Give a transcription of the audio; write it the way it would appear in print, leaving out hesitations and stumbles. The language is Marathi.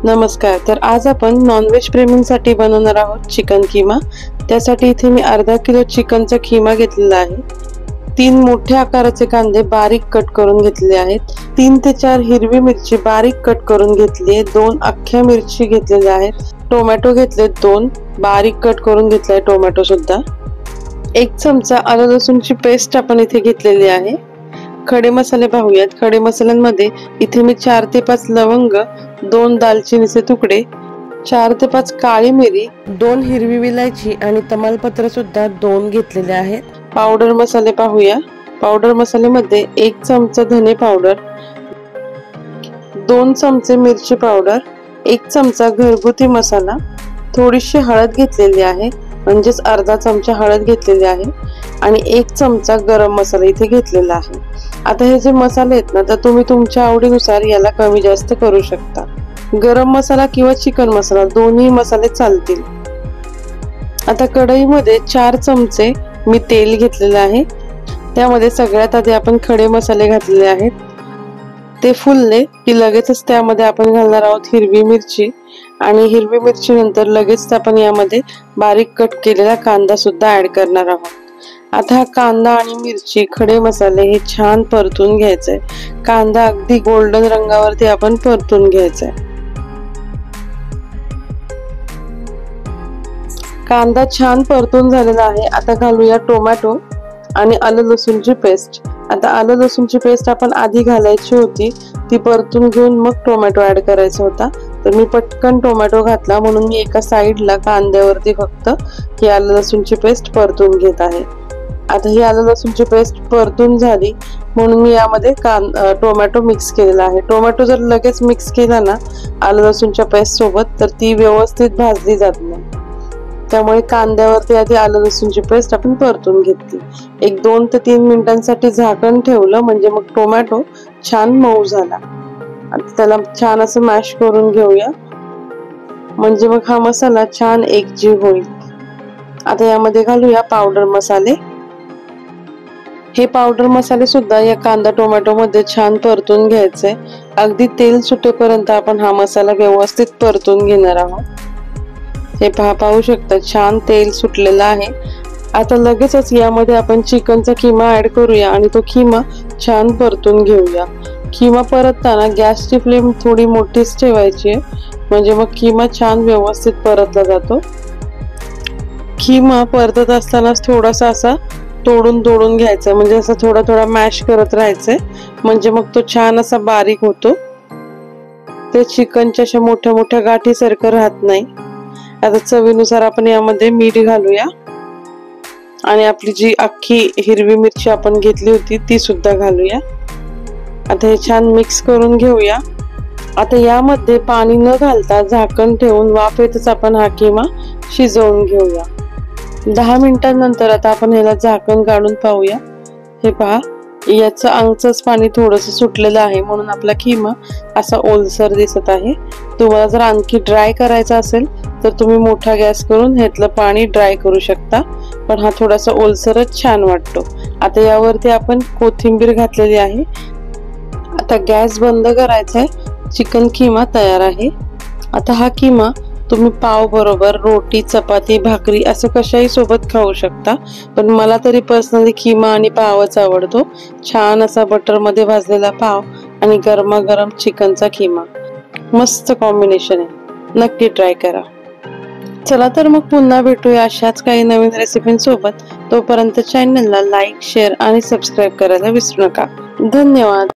नमस्कार। तर आज आपण नॉनव्हेज प्रेमींसाठी बनवणार आहोत चिकन कीमा। त्यासाठी इथे मी अर्धा किलो चिकनचा कीमा घेतलेला आहे। 3 मोठ्या आकाराचे कांदे बारीक कट करून घेतले आहेत। 3 ते 4 हिरवी मिरची बारीक कट करून घेतली आहे। 2 अख्ख्या मिरची घेतलेल्या आहेत। टोमॅटो घेतले 2 बारीक कट करून घेतलाय टोमॅटो सुद्धा। 1 चमचा आलं लसूणची पेस्ट आपण इथे घेतलेली आहे। खडे मसाले पाहूयात। खडे मसाल्यांमध्ये इथे मी 4 ते 5 लवंग, 2 दालचिनीचे तुकडे, 4 ते 5 काळी मिरी, 2 हिरवी विलायची आणि तमालपत्र सुद्धा 2 घेतलेले आहेत। पावडर मसाले पाहूया। पावडर मसाल्यामध्ये 1 चमचा धने पावडर, 2 चमचे मिरची पावडर, 1 चमचा घरगुती मसाला, थोडीशी हळद घेतलेली आहे, म्हणजेच अर्धा चमचा हळद घेतलेली आहे आणि 1 चमचा गरम मसाला इथे घेतलेला आहे। आता हे जे मसाले आहेत ना, तर तुम्ही तुमच्या आवडीनुसार याला कमी जास्त करू शकता। गरम मसाला किंवा चिकन मसाला दोन्ही मसाले चालतील। आता कढईमध्ये 4 चमचे मी तेल घेतलेले आहे। त्यामध्ये सगळ्यात आधी आपण खडे मसाले घातलेले आहेत। ते फुलले की लगेचच त्यामध्ये आपण घालणार आहोत हिरवी मिरची आणि हिरवी मिरची नंतर लगेच आपण यामध्ये बारीक कट केलेला कांदा सुद्धा ऍड करणार आहोत। आता हा कांदा आणि मिरची, खडे मसाले हे छान परतून घ्यायचे। कांदा अगदी गोल्डन रंगावरती आपण परतून घ्यायचा। कांदा छान परतून झालेला आहे। आता घालूया टोमॅटो आणि आलं लसूणची पेस्ट। आता आलं लसूणची पेस्ट आपण आधी घालायची होती, ती परतून घेऊन मग टोमॅटो ऍड करायचा होता, तर मी पटकन टोमॅटो घातला म्हणून मी एका साइडला कांद्यावरती फक्त ही आलं लसूणची पेस्ट परतून घेत आहे। आता ही आलं लसूणची पेस्ट परतून झाली म्हणून मी यामध्ये टोमॅटो मिक्स केलेला आहे। टोमॅटो जर लगेच मिक्स केला ना आलं लसूणच्या पेस्ट सोबत, तर ती व्यवस्थित भाजली जात नाही। त्यामुळे कांद्यावरती आधी आलं लसूणची पेस्ट आपण परतून घेतली। 1-2 ते 3 मिनिटांसाठी झाकण ठेवलं, म्हणजे मग टोमॅटो छान मऊ झाला। आता त्याला छान असं मॅश करून घेऊया, म्हणजे मग हा मसाला छान एकजीव होईल। आता यामध्ये घालूया पावडर मसाले। हे पावडर मसाले सुद्धा या कांदा टोमॅटो मध्ये छान परतून घ्यायचे। अगदी तेल सुटेपर्यंत आपण हा मसाला व्यवस्थित परतून घेणार आहोत। हे पाहू शकता छान तेल सुटलेलं आहे। आता लगेचच यामध्ये आपण चिकनचा कीमा ऍड करूया आणि तो कीमा छान परतून घेऊया। कीमा परतताना गॅसची फ्लेम थोडी मोठीच ठेवायची आहे, म्हणजे मग कीमा छान व्यवस्थित परतला जातो। कीमा परतत असतानाच थोडासा असा तोडून घ्यायचा, म्हणजे असं थोडा मॅश करत राहायचंय, म्हणजे मग तो छान असा बारीक होतो। ते चिकनच्या अशा मोठ्या गाठी सारखं राहत नाही। आता चवीनुसार आपण यामध्ये मीठ घालूया आणि आपली जी अख्खी हिरवी मिरची आपण घेतली होती ती सुद्धा घालूया। आता हे छान मिक्स करून घेऊया। आता यामध्ये पाणी न घालता झाकण ठेवून वाफेतच आपण हा कीमा शिजवून घेऊया। 10 मिनिटांनंतर आता आपण ह्याला झाकण काढून पाहूया। हे पहा, याचं अंगचंच पाणी थोडंसं सुटलेलं आहे, म्हणून आपला कीमा असा ओलसर दिसत आहे। तुम्हाला जर आणखी ड्राय करायचा असेल तर तुम्ही मोठा गॅस करून ह्यातलं पाणी ड्राय करू शकता, पण हा थोडासा ओलसरच छान वाटतो। आता यावरती आपण कोथिंबीर घातलेली आहे। आता गॅस बंद करायचा आहे। चिकन कीमा तयार आहे। आता हा कीमा तुम्ही पाव बरोबर, रोटी, चपाती, भाकरी असं कशाही सोबत खाऊ शकता, पण मला तरी पर्सनली कीमा आणि पावच आवडतो। छान असा बटर मध्ये भाजलेला पाव आणि गरमागरम चिकनचा कीमा, मस्त कॉम्बिनेशन आहे। नक्की ट्राय करा। चला तर मग पुन्हा भेटूया अशाच काही नवीन रेसिपींसोबत। तोपर्यंत चॅनलला लाईक, शेअर आणि सबस्क्राईब करायला विसरू नका। धन्यवाद।